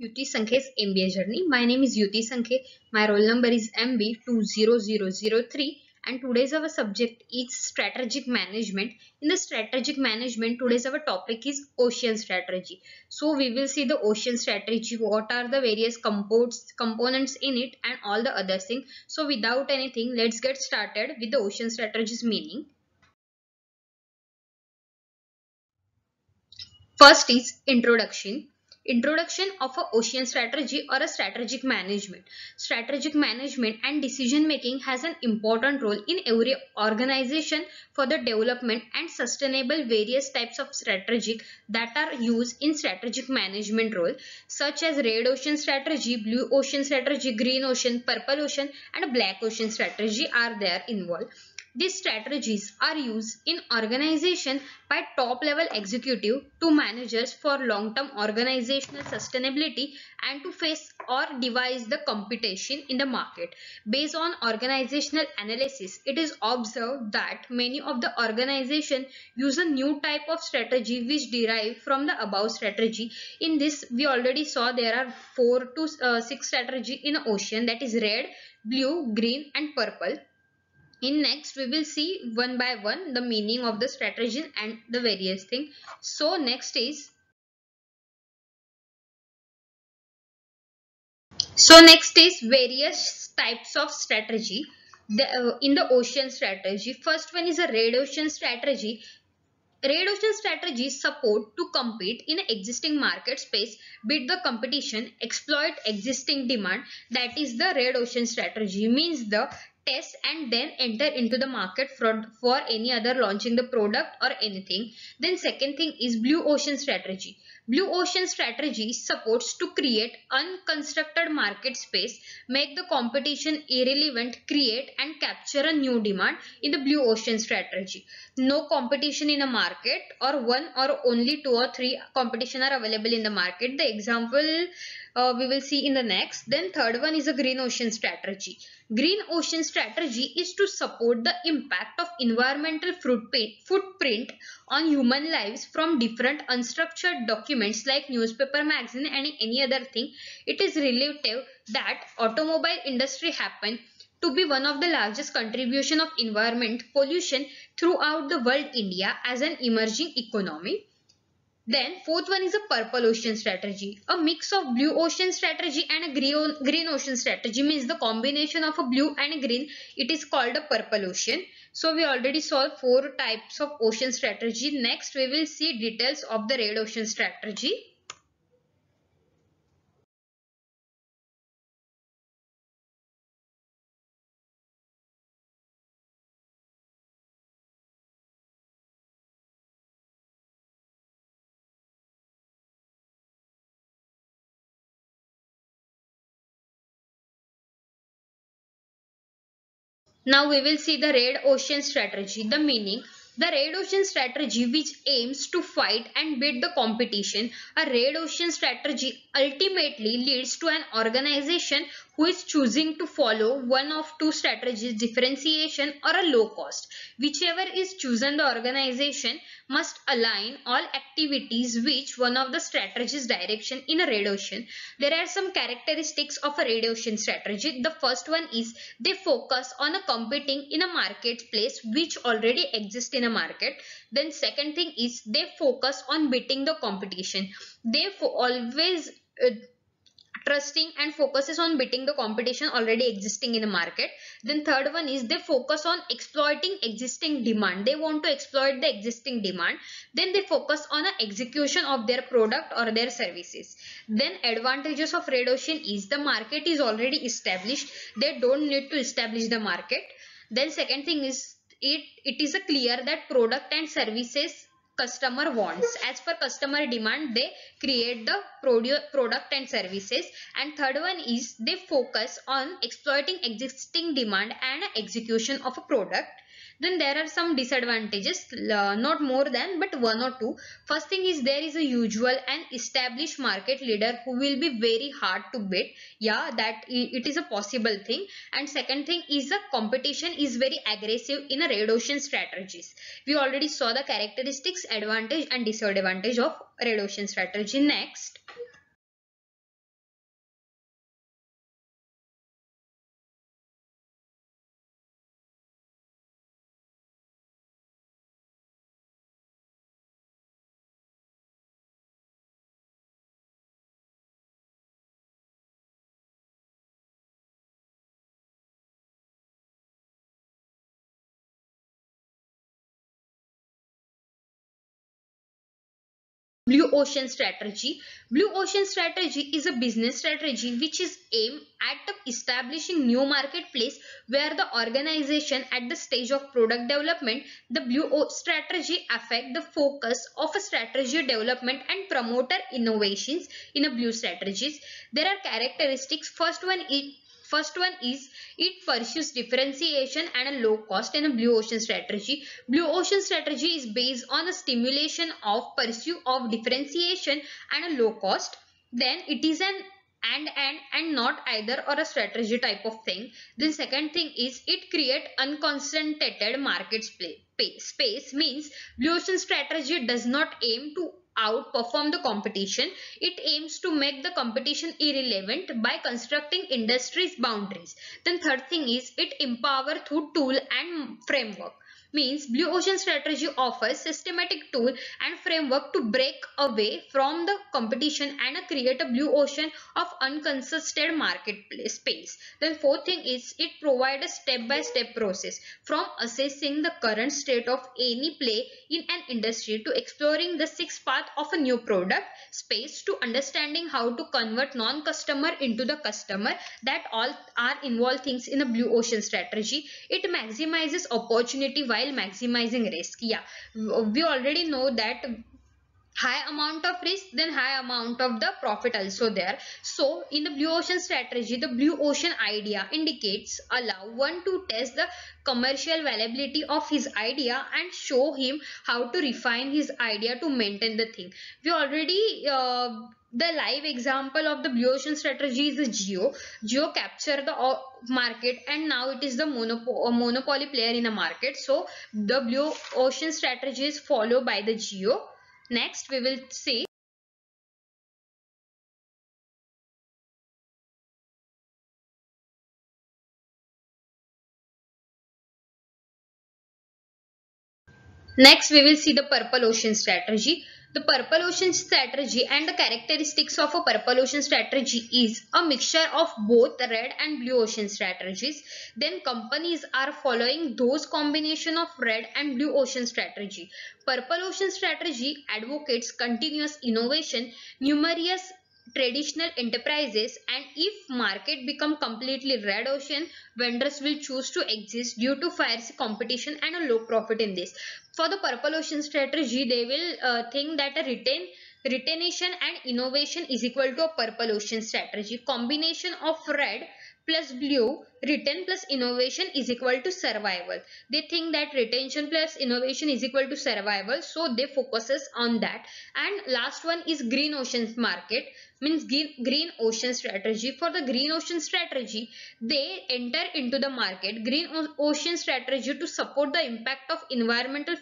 Yuti Sankhe's MBA journey. My name is Yuti Sankhe. My roll number is MB20003 and today's our subject is strategic management. In the strategic management, today's our topic is ocean strategy. So we will see the ocean strategy, what are the various components in it and all the other things. So without anything, let's get started with the ocean strategy's meaning. First is introduction. Introduction of a ocean strategy or a strategic management. Strategic management and decision making has an important role in every organization for the development and sustainable various types of strategic that are used in strategic management role, such as red ocean strategy, blue ocean strategy, green ocean, purple ocean and black ocean strategy are there involved. These strategies are used in organization by top level executive to managers for long-term organizational sustainability and to face or devise the competition in the market. Based on organizational analysis, it is observed that many of the organizations use a new type of strategy which derive from the above strategy. In this, we already saw there are 4 to 6 strategy in ocean, that is red, blue, green and purple. In next we will see one by one the meaning of the strategy and the various thing. So next is various types of strategy in the ocean strategy. First one is a red ocean strategy. Red ocean strategies support to compete in existing market space, beat the competition, exploit existing demand. That is the red ocean strategy, means the test and then enter into the market for any other launching the product or anything. Then second thing is blue ocean strategy. Blue ocean strategy supports to create unconstructed market space, make the competition irrelevant, create and capture a new demand in the blue ocean strategy. No competition in a market or one or only 2 or 3 competition are available in the market. The example we will see in the next. Then third one is a green ocean strategy. Green ocean strategy is to support the impact of environmental footprint on human lives from different unstructured documents like newspaper, magazine and any other thing. It is relative that automobile industry happen to be one of the largest contribution of environment pollution throughout the world, India as an emerging economy. Then fourth one is a purple ocean strategy. A mix of blue ocean strategy and a green ocean strategy, means the combination of a blue and a green. It is called a purple ocean. So we already saw 4 types of ocean strategy. Next we will see details of the red ocean strategy. Now we will see the red ocean strategy. The meaning: the red ocean strategy, which aims to fight and beat the competition. A red ocean strategy ultimately leads to an organization who is choosing to follow one of two strategies, differentiation or a low cost. Whichever is chosen, the organization must align all activities which one of the strategies direction in a red ocean. There are some characteristics of a red ocean strategy. The first one is they focus on a competing in a marketplace which already exists in a market. Then second thing is they focus on beating the competition. They always trusting and focuses on beating the competition already existing in the market. Then third one is they focus on exploiting existing demand. They want to exploit the existing demand. Then they focus on a execution of their product or their services. Then advantages of red ocean is the market is already established. They don't need to establish the market. Then second thing is it is a clear that product and services customer wants. As per customer demand, they create the product and services. And third one is they focus on exploiting existing demand and execution of a product. Then there are some disadvantages, not more than but one or two. First thing is there is a usual and established market leader who will be very hard to beat. Yeah, that it is a possible thing. And second thing is the competition is very aggressive in a red ocean strategies. We already saw the characteristics, advantage and disadvantage of red ocean strategy. Next, Blue ocean strategy. Blue ocean strategy is a business strategy which is aimed at establishing new marketplace where the organization at the stage of product development. The strategy affect the focus of a strategy development and promoter innovations in a blue strategies. There are characteristics. First one is it pursues differentiation and a low cost in a blue ocean strategy. Blue ocean strategy is based on a stimulation of pursuit of differentiation and a low cost. Then it is an and not either or a strategy type of thing. Then second thing is it create unconcentrated market space, means blue ocean strategy does not aim to outperform the competition. It aims to make the competition irrelevant by constructing industry's boundaries. Then third thing is it empower through tool and framework, means blue ocean strategy offers systematic tool and framework to break away from the competition and create a blue ocean of uncontested marketplace space. Then fourth thing is it provides a step-by-step process from assessing the current state of any play in an industry to exploring the sixth path of a new product space to understanding how to convert non-customer into the customer. That all are involved things in a blue ocean strategy. It maximizes opportunity while maximizing risk. Yeah, we already know that high amount of risk, then high amount of the profit also there. So in the blue ocean strategy, the blue ocean idea indicates allow one to test the commercial viability of his idea and show him how to refine his idea to maintain the thing. We already the live example of the blue ocean strategy is the Geo capture the market, and now it is the monopoly player in the market. So the blue ocean strategy is followed by the Geo. Next, we will see the purple ocean strategy. The purple ocean strategy and the characteristics of a purple ocean strategy is a mixture of both red and blue ocean strategies. Then companies are following those combination of red and blue ocean strategy. Purple ocean strategy advocates continuous innovation, numerous traditional enterprises, and if market become completely red ocean, vendors will choose to exist due to fierce competition and a low profit in this. For the purple ocean strategy, they will think that a retention and innovation is equal to a purple ocean strategy. Combination of red plus blue, return plus innovation is equal to survival. They think that retention plus innovation is equal to survival, so they focuses on that. And last one is green ocean market, means green ocean strategy. For the green ocean strategy, they enter into the market green ocean strategy to support the impact of environmental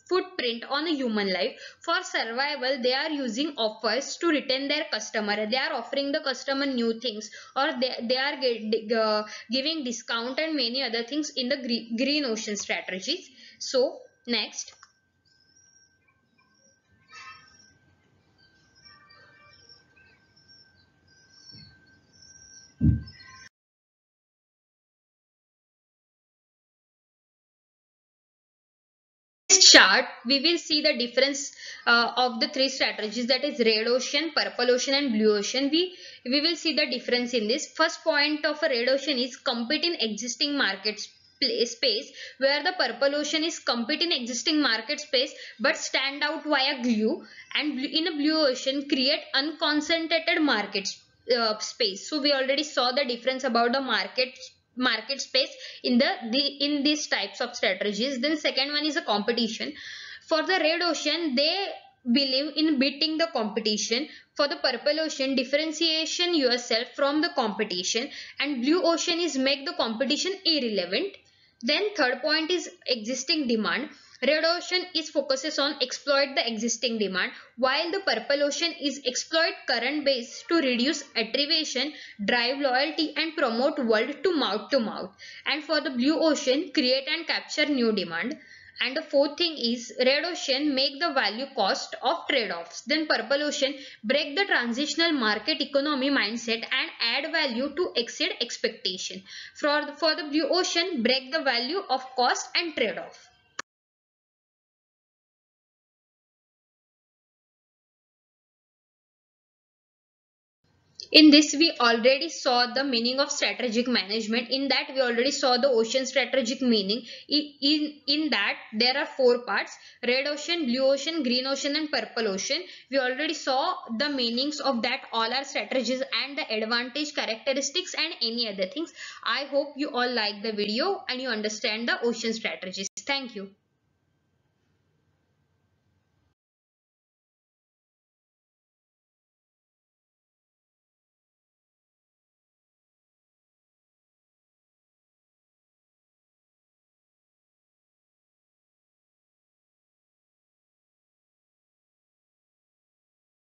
footprint on a human life. For survival, they are using offers to retain their customer. They are offering the customer new things, or they are giving discount and many other things in the green ocean strategies. So next, chart we will see the difference of the three strategies, that is red ocean, purple ocean and blue ocean. We will see the difference in this. First point of a red ocean is compete in existing markets space, where the purple ocean is compete in existing market space but stand out via glue, and in a blue ocean create unconcentrated market space. So we already saw the difference about the market space in in these types of strategies. Then second one is a competition. For the red ocean, they believe in beating the competition. For the purple ocean, differentiation yourself from the competition, and blue ocean is make the competition irrelevant. Then third point is existing demand. Red ocean is focuses on exploit the existing demand, while the purple ocean is exploit current base to reduce attribution, drive loyalty and promote word to mouth. And for the blue ocean, create and capture new demand. And the fourth thing is red ocean make the value cost of trade-offs. Then purple ocean break the transitional market economy mindset and add value to exceed expectation. For the blue ocean, break the value of cost and trade-off. In this, we already saw the meaning of strategic management. In that, we already saw the ocean strategic meaning. In that, there are 4 parts: red ocean, blue ocean, green ocean, and purple ocean. We already saw the meanings of that, all our strategies and the advantage, characteristics, and any other things. I hope you all like the video and you understand the ocean strategies. Thank you.